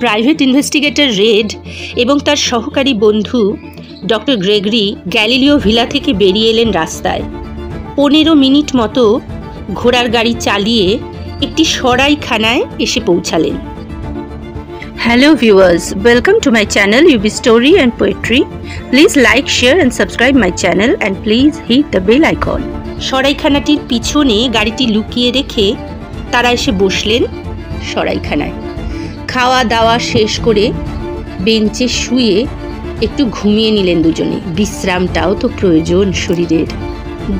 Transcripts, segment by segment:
Private investigator red এবং তার সহকারী বন্ধু ডক্টর গ্রেগরি গ্যালিলিও ভিলা থেকে বেরিয়ে এলেন রাস্তায়। 15 মিনিট মতো ঘোড়ার গাড়ি চালিয়ে একটি সরাইখানায় এসে পৌঁছালেন। Hello viewers, welcome to my channel UB story and poetry. Please like, share and subscribe my channel and please hit the bell icon. সরাইখানাটির পিছনে গাড়িটি লুকিয়ে রেখে তারা এসে বসলেন সরাইখানায়। খাওয়া দাওয়া শেষ করে বেঞ্চে শুয়ে একটু ঘুমিয়ে নিলেন দুজনে। বিশ্রামটাও তো প্রয়োজন শরীরের।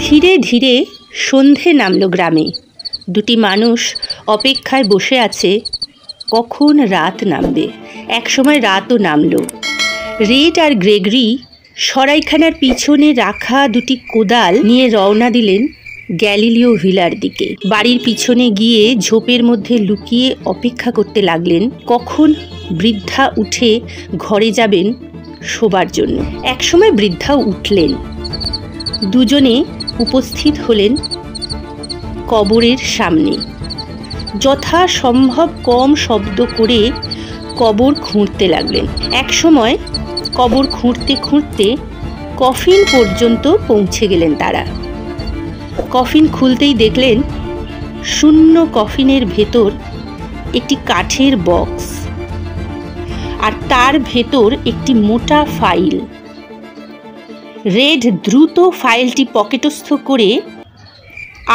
ধীরে ধীরে সন্ধে নামলো গ্রামে। দুটি মানুষ অপেক্ষায় বসে আছে কখন রাত নামবে। একসময় রাতও নামলো। রেড আর গ্রেগরি সরাইখানার পিছনে রাখা দুটি কোদাল নিয়ে রওনা দিলেন গ্যালিলিও ভিলার দিকে। বাড়ির পিছনে গিয়ে ঝোপের মধ্যে লুকিয়ে অপেক্ষা করতে লাগলেন কখন বৃদ্ধা উঠে ঘরে যাবেন শোবার জন্য। একসময় বৃদ্ধাও উঠলেন। দুজনে উপস্থিত হলেন কবরের সামনে। যথাসম্ভব কম শব্দ করে কবর খুঁড়তে লাগলেন। একসময় কবর খুঁড়তে খুঁড়তে কফিন পর্যন্ত পৌঁছে গেলেন তারা। কফিন খুলতেই দেখলেন শূন্য কফিনের ভেতর একটি কাঠের বক্স, আর তার ভেতর একটি মোটা ফাইল। রেড দ্রুত ফাইলটি পকেটস্থ করে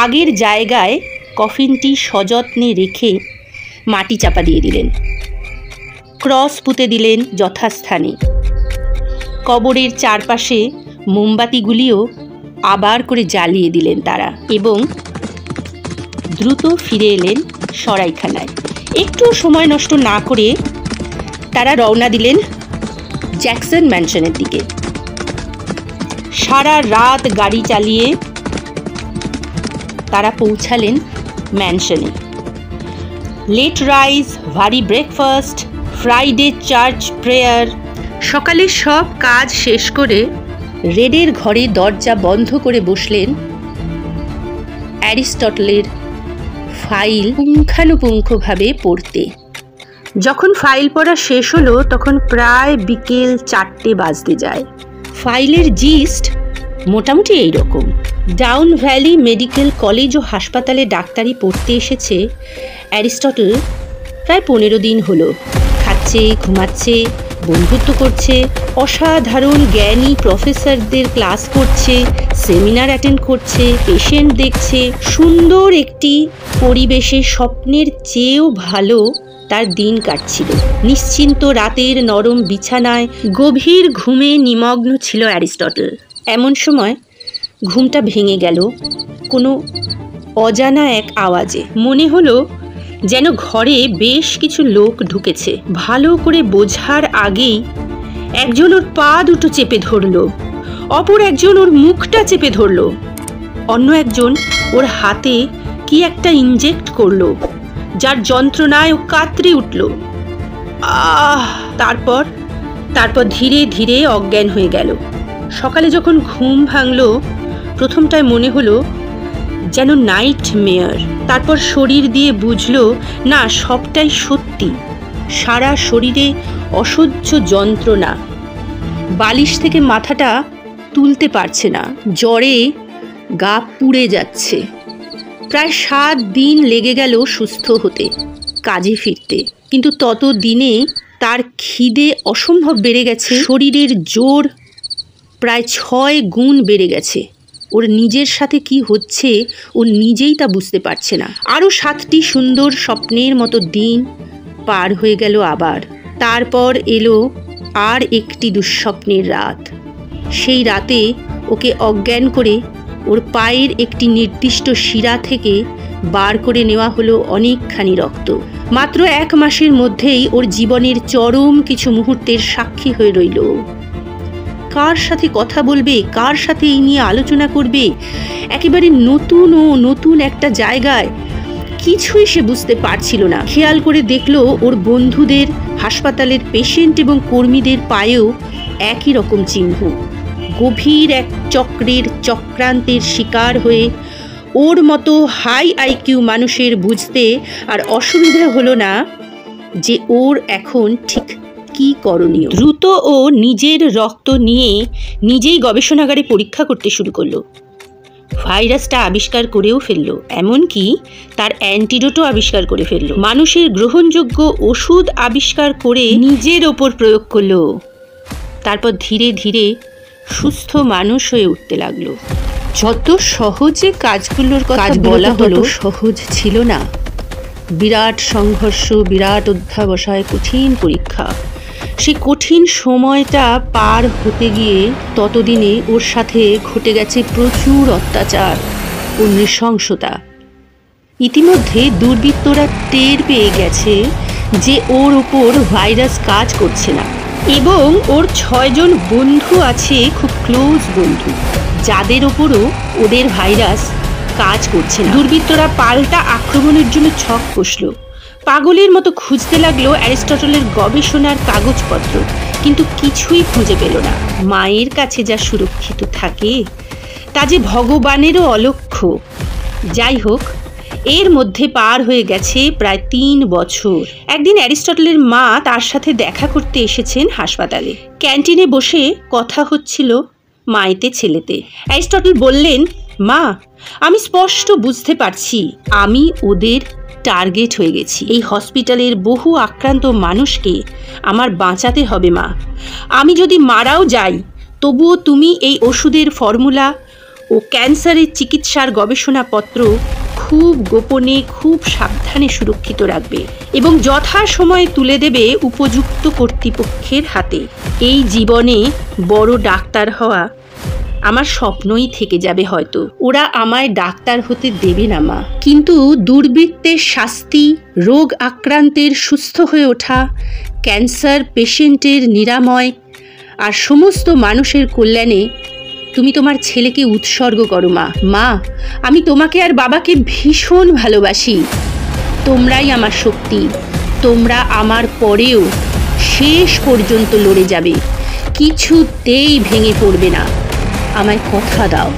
আগের জায়গায় কফিনটি সযত্নে রেখে মাটি চাপা দিয়ে দিলেন। ক্রস পুঁতে দিলেন যথাস্থানে। কবরের চারপাশে মোমবাতিগুলিও আবার করে জ্বালিয়ে দিলেন তারা এবং দ্রুত ফিরে এলেন সরাইখানায়। একটু সময় নষ্ট না করে তারা রওনা দিলেন জ্যাকসন ম্যানশনের দিকে। সারা রাত গাড়ি চালিয়ে তারা পৌঁছালেন ম্যানশনে। লেট রাইজ, ভারী ব্রেকফাস্ট, ফ্রাইডে চার্চ প্রেয়ার। সকালে সব কাজ শেষ করে রেডের ঘরে দরজা বন্ধ করে বসলেন অ্যারিস্টটলের ফাইল পুঙ্খানুপুঙ্খভাবে পড়তে। যখন ফাইল পড়া শেষ হলো তখন প্রায় বিকেল 4টে বাজতে যায়। ফাইলের জিস্ট মোটামুটি এই রকম: ডাউন ভ্যালি মেডিকেল কলেজ ও হাসপাতালে ডাক্তারি পড়তে এসেছে অ্যারিস্টটল প্রায় 15 দিন হলো। খাচ্ছে, ঘুমাচ্ছে, বন্ধুত্ব করছে, অসাধারণ জ্ঞানী প্রফেসরদের ক্লাস করছে, সেমিনার অ্যাটেন্ড করছে, পেশেন্ট দেখছে। সুন্দর একটি পরিবেশে স্বপ্নের চেয়েও ভালো তার দিন কাটছিল। নিশ্চিন্ত রাতের নরম বিছানায় গভীর ঘুমে নিমগ্ন ছিল অ্যারিস্টটল। এমন সময় ঘুমটা ভেঙে গেল কোনো অজানা এক আওয়াজে। মনে হলো যেন ঘরে বেশ কিছু লোক ঢুকেছে। ভালো করে বোঝার আগেই একজন ওর পা দুটো চেপে ধরল, অপর একজন ওর মুখটা চেপে ধরল, অন্য একজন ওর হাতে কি একটা ইনজেক্ট করলো, যার যন্ত্রণায় ও কাতরে উঠল। তারপর ধীরে ধীরে অজ্ঞান হয়ে গেল। সকালে যখন ঘুম ভাঙল প্রথমটায় মনে হলো যেন নাইট মেয়ার। তারপর শরীর দিয়ে বুঝলো না, সবটাই সত্যি। সারা শরীরে অসহ্য যন্ত্রণা, বালিশ থেকে মাথাটা তুলতে পারছে না, জ্বরে গা পুড়ে যাচ্ছে। প্রায় 7 দিন লেগে গেল সুস্থ হতে, কাজে ফিরতে। কিন্তু তত দিনে তার খিদে অসম্ভব বেড়ে গেছে, শরীরের জোর প্রায় 6 গুণ বেড়ে গেছে। ওর নিজের সাথে কি হচ্ছে ও নিজেই তা বুঝতে পারছে না। আরও 7টি সুন্দর স্বপ্নের মতো দিন পার হয়ে গেল আবার। তারপর এলো আর একটি দুঃস্বপ্নের রাত। সেই রাতে ওকে অজ্ঞান করে ওর পায়ের একটি নির্দিষ্ট শিরা থেকে বার করে নেওয়া হলো অনেকখানি রক্ত। মাত্র 1 মাসের মধ্যেই ওর জীবনের চরম কিছু মুহূর্তের সাক্ষী হয়ে রইল। কার সাথে কথা বলবে, কার সাথে এই নিয়ে আলোচনা করবে, একেবারে নতুন একটা জায়গায় কিছুই সে বুঝতে পারছিল না। খেয়াল করে দেখলো ওর বন্ধুদের, হাসপাতালের পেশেন্ট এবং কর্মীদের পায়েও একই রকম চিহ্ন। গভীর এক চক্রান্তের শিকার হয়ে ওর মতো হাই আইকিউ মানুষের বুঝতে আর অসুবিধা হলো না যে ওর এখন ঠিক কি করণীয়। দ্রুত ও নিজের রক্ত নিয়ে নিজেই গবেষণাগারে পরীক্ষা করতে শুরু করলো। ভাইরাসটা আবিষ্কার করেও ফেললো, এমনকি তার অ্যান্টিডোটও আবিষ্কার করে ফেললো। মানুষের গ্রহণযোগ্য ওষুধ আবিষ্কার করে নিজের ওপর প্রয়োগ করলো। তারপর ধীরে ধীরে সুস্থ মানুষ হয়ে উঠতে লাগলো। যত সহজে কাজগুলোর কথা বলা হলো, সহজ ছিল না। বিরাট সংঘর্ষ, বিরাট অধ্যাবসায়, কঠিন পরীক্ষা। সেই কঠিন সময়টা পার হতে গিয়ে ততদিনে ওর সাথে ঘটে গেছে প্রচুর অত্যাচার ও নৃশংসতা। ইতিমধ্যে দুর্বৃত্তরা টের পেয়ে গেছে যে ওর ওপর ভাইরাস কাজ করছে না, এবং ওর 6 জন বন্ধু আছে, খুব ক্লোজ বন্ধু, যাদের ওপরও ওদের ভাইরাস কাজ করছে না। দুর্বৃত্তরা পাল্টা আক্রমণের জন্য ছক কষল। পাগলের মতো খুঁজতে লাগলো অ্যারিস্টটলের গবেষণার কাগজপত্র, কিন্তু কিছুই খুঁজে পেল না। মায়ের কাছে যা সুরক্ষিত থাকে তা যে ভগবানেরও অলক্ষ্য। যাই হোক, এর মধ্যে পার হয়ে গেছে প্রায় 3 বছর। একদিন অ্যারিস্টটলের মা তার সাথে দেখা করতে এসেছেন হাসপাতালে। ক্যান্টিনে বসে কথা হচ্ছিল মায়েতে ছেলেতে। অ্যারিস্টটল বললেন, মা, আমি স্পষ্ট বুঝতে পারছি আমি ওদের টার্গেট হয়ে গেছি। এই হসপিটালের বহু আক্রান্ত মানুষকে আমার বাঁচাতে হবে মা। আমি যদি মারাও যাই, তবুও তুমি এই ওষুধের ফর্মুলা ও ক্যান্সারের চিকিৎসার গবেষণাপত্র খুব গোপনে, খুব সাবধানে সুরক্ষিত রাখবে এবং যথাসময়ে তুলে দেবে উপযুক্ত কর্তৃপক্ষের হাতে। এই জীবনে বড় ডাক্তার হওয়া আমার স্বপ্নই থেকে যাবে হয়তো। ওরা আমায় ডাক্তার হতে দেবে না মা, কিন্তু দুর্বৃত্তের শাস্তি, রোগ আক্রান্তের সুস্থ হয়ে ওঠা, ক্যান্সার পেশেন্টের নিরাময় আর সমস্ত মানুষের কল্যাণে তুমি তোমার ছেলেকে উৎসর্গ করো মা। মা, আমি তোমাকে আর বাবাকে ভীষণ ভালোবাসি। তোমরাই আমার শক্তি। তোমরা আমার পরেও শেষ পর্যন্ত লড়ে যাবে, কিছুতেই ভেঙে পড়বে না। আমায় কথা দাও।